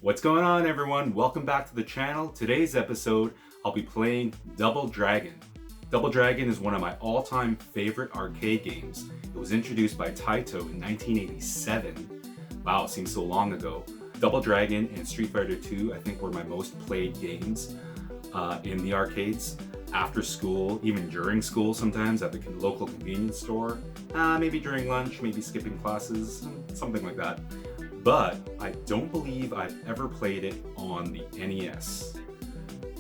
What's going on, everyone? Welcome back to the channel. Today's episode, I'll be playing Double Dragon. Double Dragon is one of my all-time favorite arcade games. It was introduced by Taito in 1987. Wow, seems so long ago. Double Dragon and Street Fighter 2, I think, were my most played games in the arcades. After school, even during school sometimes, at the local convenience store. Maybe during lunch, maybe skipping classes, something like that. But I don't believe I've ever played it on the NES.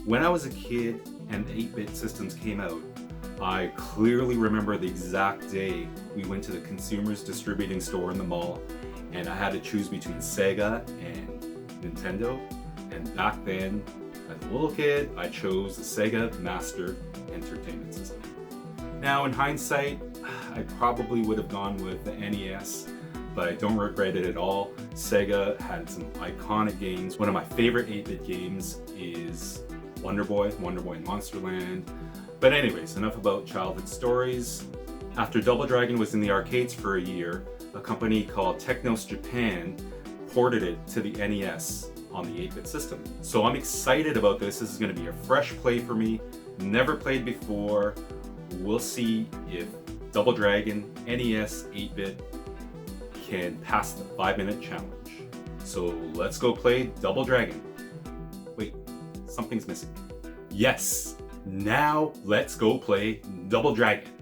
When I was a kid and the 8-bit systems came out, I clearly remember the exact day we went to the consumer's distributing store in the mall, and I had to choose between Sega and Nintendo. And back then, as a little kid, I chose the Sega Master Entertainment System. Now, in hindsight, I probably would have gone with the NES, but I don't regret it at all. Sega had some iconic games. One of my favorite 8-bit games is Wonder Boy and Monsterland. But anyways, enough about childhood stories. After Double Dragon was in the arcades for a year, a company called Technos Japan ported it to the NES on the 8-bit system. So I'm excited about this. This is going to be a fresh play for me. Never played before. We'll see if Double Dragon NES 8-bit can pass the 5-minute challenge. So let's go play Double Dragon. Wait, something's missing. Yes, now let's go play Double Dragon.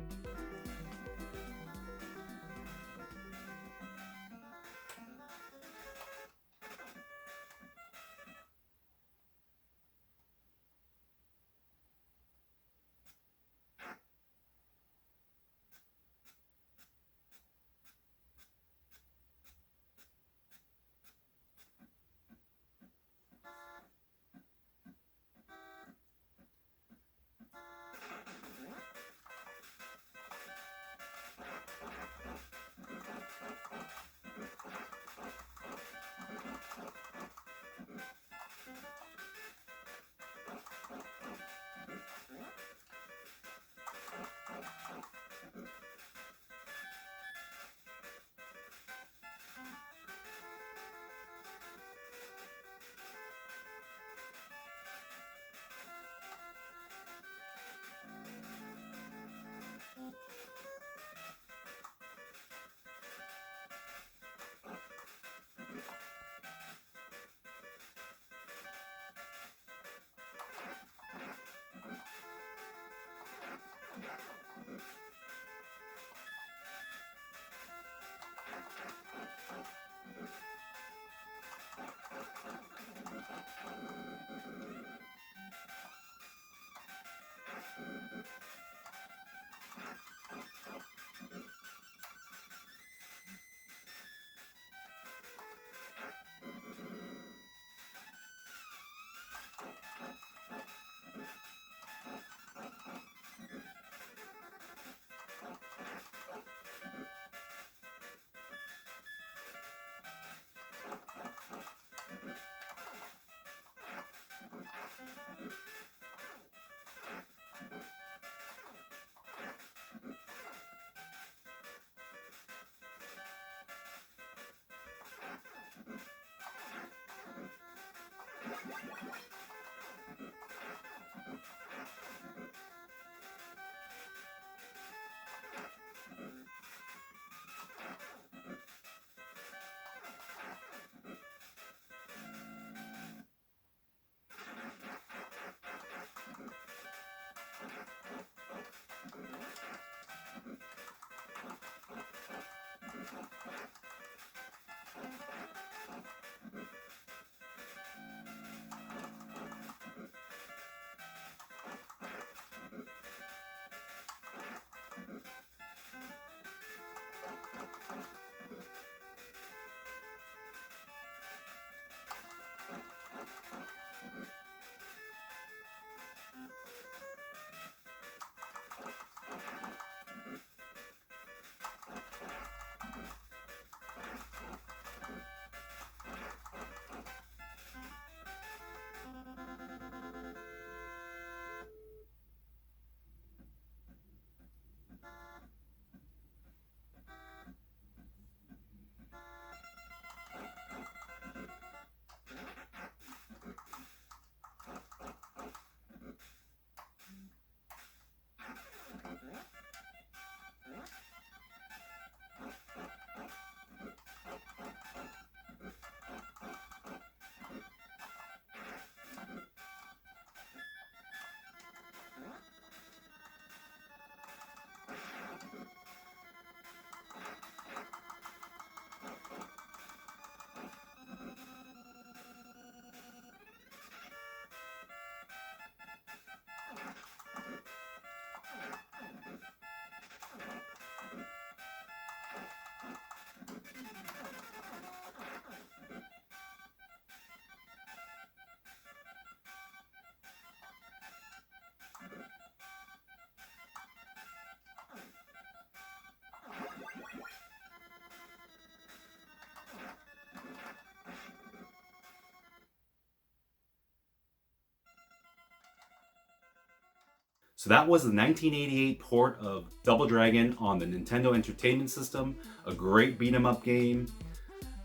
So that was the 1988 port of Double Dragon on the Nintendo Entertainment System, a great beat 'em up game.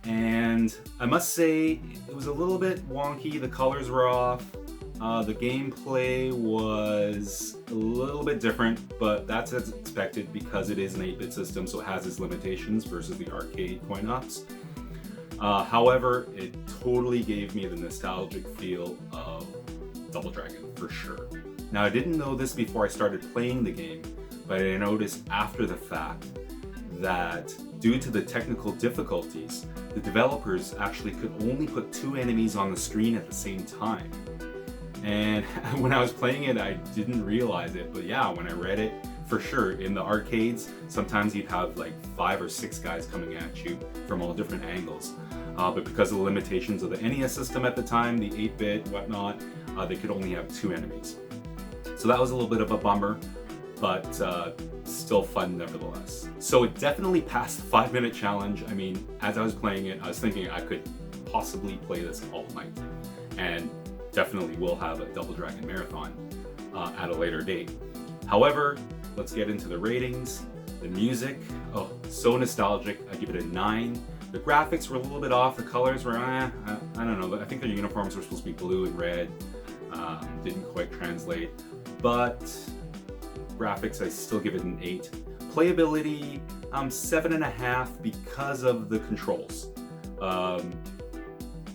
And I must say, it was a little bit wonky, the colors were off, the gameplay was a little bit different, but that's as expected because it is an 8-bit system, so it has its limitations versus the arcade coin-ops. However, it totally gave me the nostalgic feel of Double Dragon, for sure. Now, I didn't know this before I started playing the game, but I noticed after the fact that due to the technical difficulties, the developers actually could only put 2 enemies on the screen at the same time. And when I was playing it, I didn't realize it, but yeah, when I read it, for sure, in the arcades, sometimes you'd have like 5 or 6 guys coming at you from all different angles. But because of the limitations of the NES system at the time, the 8-bit, whatnot, they could only have 2 enemies. So that was a little bit of a bummer, but still fun nevertheless. So it definitely passed the 5-minute challenge. I mean, as I was playing it, I was thinking I could possibly play this all night. And definitely will have a Double Dragon marathon at a later date. However, let's get into the ratings. The music, oh, so nostalgic. I give it a 9. The graphics were a little bit off. The colors were, I don't know. I think their uniforms were supposed to be blue and red. Didn't quite translate. But graphics, I still give it an 8. Playability, 7.5 because of the controls.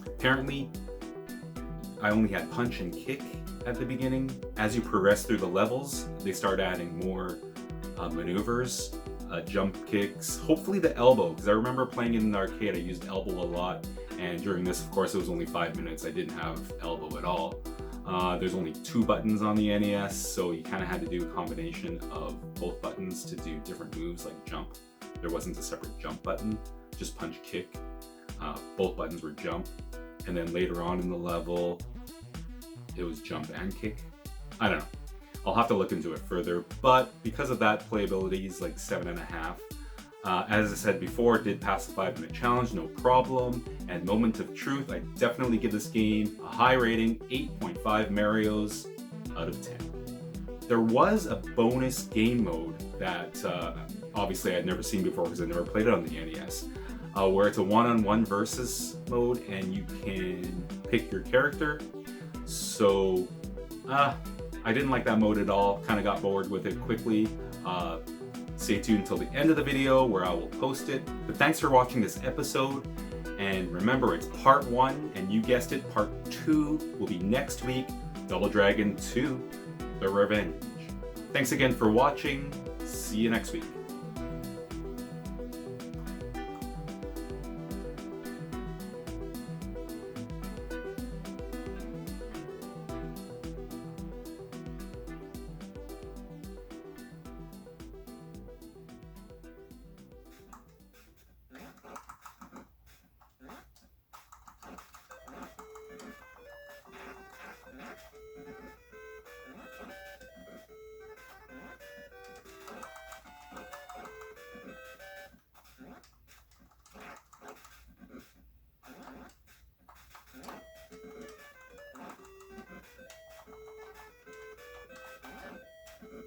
Apparently, I only had punch and kick at the beginning. As you progress through the levels, they start adding more maneuvers, jump kicks, hopefully the elbow, because I remember playing in the arcade, I used elbow a lot, and during this, of course, it was only 5 minutes, I didn't have elbow at all. There's only 2 buttons on the NES, so you kind of had to do a combination of both buttons to do different moves like jump. There wasn't a separate jump button, just punch kick. Both buttons were jump, and then later on in the level, it was jump and kick. I don't know. I'll have to look into it further, but because of that, playability is like 7.5. As I said before, it did pass the 5-minute challenge, no problem. And moment of truth, I definitely give this game a high rating, 8.5 Marios out of 10. There was a bonus game mode that obviously I'd never seen before because I never played it on the NES, where it's a one-on-one versus mode and you can pick your character. So I didn't like that mode at all, kind of got bored with it quickly. Stay tuned until the end of the video where I will post it. But thanks for watching this episode. And remember, it's part 1, and you guessed it, part 2 will be next week, Double Dragon 2, The Revenge. Thanks again for watching. See you next week.